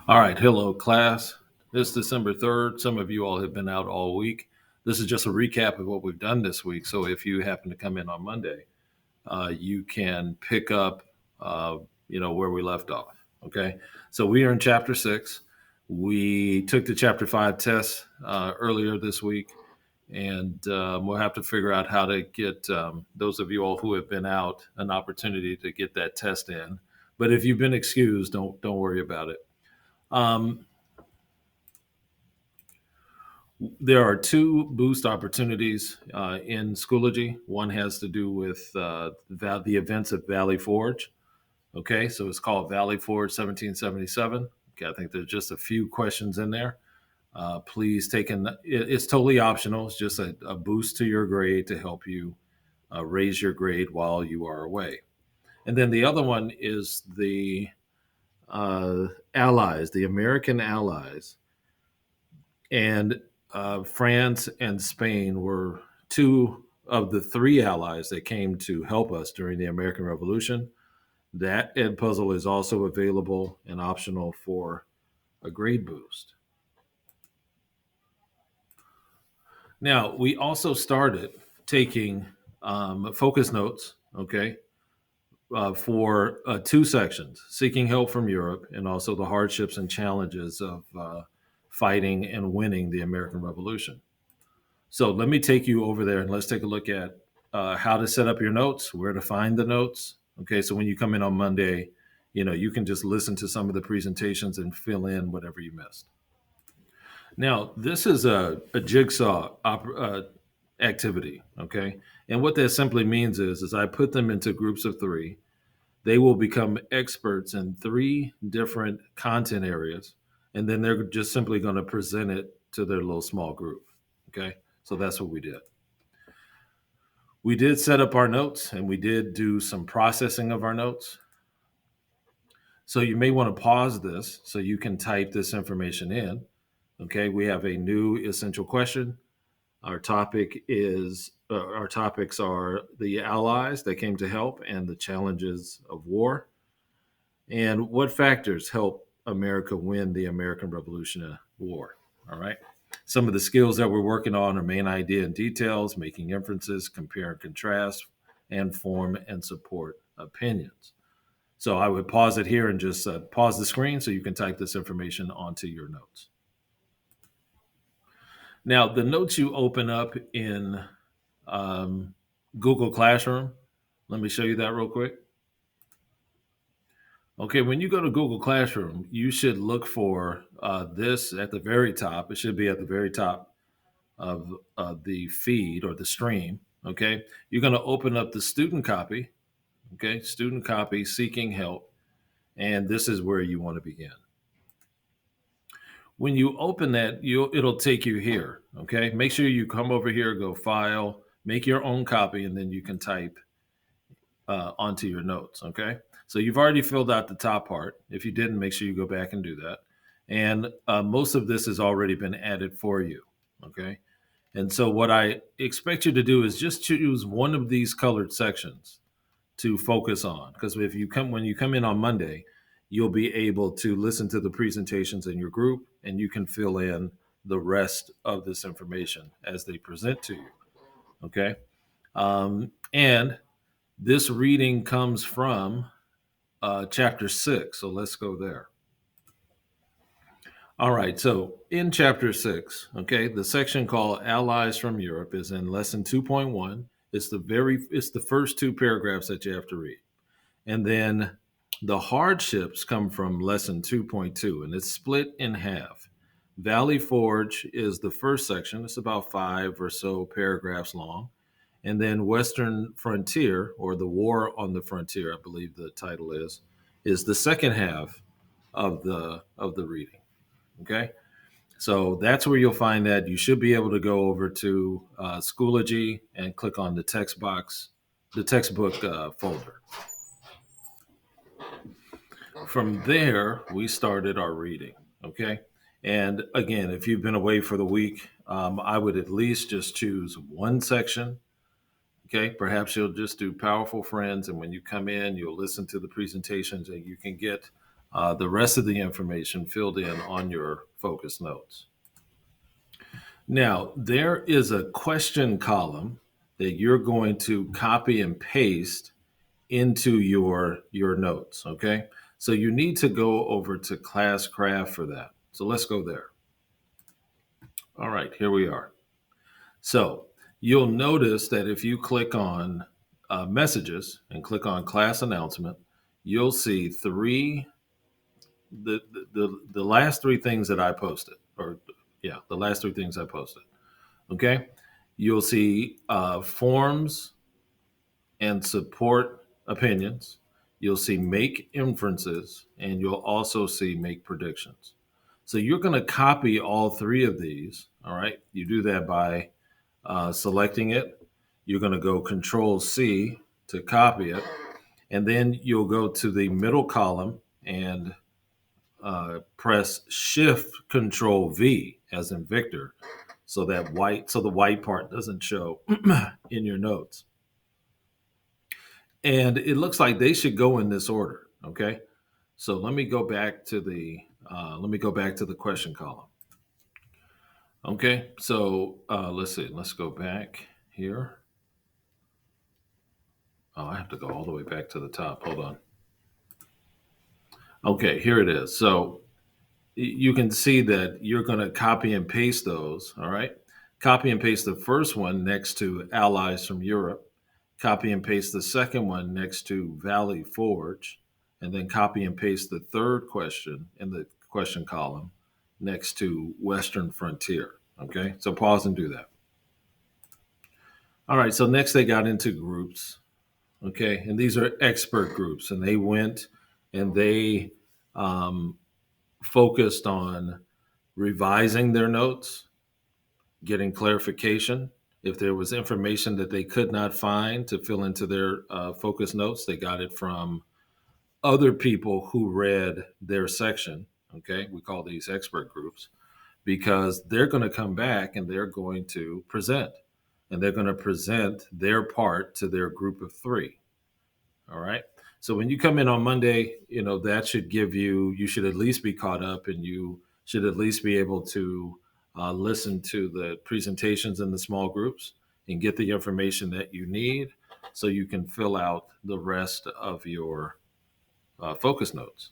All right, hello, class. This December 3rd. Some of you all have been out all week. This is just a recap of what we've done this week. So if you happen to come in on Monday, you can pick up, where we left off. Okay. So we are in chapter 6. We took the chapter 5 test earlier this week, and we'll have to figure out how to get those of you all who have been out an opportunity to get that test in. But if you've been excused, don't worry about it. Um, There are two boost opportunities in Schoology. One has to do with the events at Valley Forge. Okay, so it's called Valley Forge 1777. Okay, I think there's just a few questions in there. Please it's totally optional. It's just a boost to your grade to help you raise your grade while you are away. And then the other one is the Allies, the American Allies. And France and Spain were two of the three allies that came to help us during the American Revolution. That Ed puzzle is also available and optional for a grade boost. Now, we also started taking focus notes, okay, for two sections: seeking help from Europe and also the hardships and challenges of fighting and winning the American Revolution. So let me take you over there and let's take a look at how to set up your notes, where to find the notes. Okay, so when you come in on Monday, you can just listen to some of the presentations and fill in whatever you missed. Now, this is a jigsaw activity. Okay, and what that simply means is I put them into groups of three. They will become experts in three different content areas, and then they're just simply going to present it to their little small group. Okay, so that's what we did. We did set up our notes and we did do some processing of our notes. So you may want to pause this so you can type this information in. Okay, we have a new essential question. Our topics are the allies that came to help and the challenges of war, and what factors help America win the American Revolutionary War. All right. Some of the skills that we're working on are main idea and details, making inferences, compare and contrast, and form and support opinions. So I would pause it here and just pause the screen so you can type this information onto your notes. Now, the notes you open up in um, Google Classroom, let me show you that real quick. Okay, when you go to Google Classroom, you should look for this at the very top. It should be at the very top of the feed or the stream. Okay, you're going to open up the student copy. Okay, student copy, seeking help, and this is where you want to begin. When you open that, it'll take you here. Okay, make sure you come over here, go File, make your own copy, and then you can type onto your notes. Okay. So you've already filled out the top part. If you didn't, make sure you go back and do that. And most of this has already been added for you. Okay. And so what I expect you to do is just choose one of these colored sections to focus on. Because when you come in on Monday, you'll be able to listen to the presentations in your group and you can fill in the rest of this information as they present to you. Okay. And this reading comes from chapter 6. So let's go there. All right. So in chapter 6, okay, the section called Allies from Europe is in lesson 2.1. It's the first two paragraphs that you have to read. And then the hardships come from lesson 2.2, and it's split in half. Valley Forge is the first section. It's about 5 or so paragraphs long. And then Western Frontier, or the War on the Frontier, I believe the title is the second half of the reading. Okay, so that's where you'll find that. You should be able to go over to Schoology and click on the textbook folder. From there, we started our reading. Okay, and again, if you've been away for the week, I would at least just choose one section. Okay, perhaps you'll just do Powerful Friends, and when you come in, you'll listen to the presentations and you can get the rest of the information filled in on your focus notes. Now, there is a question column that you're going to copy and paste into your notes, okay? So you need to go over to Classcraft for that. So let's go there. All right, here we are. So you'll notice that if you click on messages and click on class announcement, you'll see the last three things that I posted, or yeah, the last three things I posted. Okay, you'll see forms and support opinions. You'll see make inferences, and you'll also see make predictions. So you're going to copy all three of these. All right, you do that by selecting it. You're going to go Control C to copy it, and then you'll go to the middle column and press Shift Control V as in Victor, so the white part doesn't show in your notes. And it looks like they should go in this order. Okay, so let me go back to the question column. Okay, so let's see. Let's go back here. Oh, I have to go all the way back to the top. Hold on. Okay, here it is. So you can see that you're going to copy and paste those. All right. Copy and paste the first one next to allies from Europe. Copy and paste the second one next to Valley Forge. And then copy and paste the third question in the question column next to Western Frontier. Okay. So pause and do that. All right. So next they got into groups. Okay. And these are expert groups. And they went and they focused on revising their notes, getting clarification. If there was information that they could not find to fill into their focus notes, they got it from other people who read their section. Okay, we call these expert groups because they're going to come back and they're going to present, and they're going to present their part to their group of three. All right. So when you come in on Monday, that should give you should at least be caught up, and you should at least be able to listen to the presentations in the small groups and get the information that you need so you can fill out the rest of your focus notes.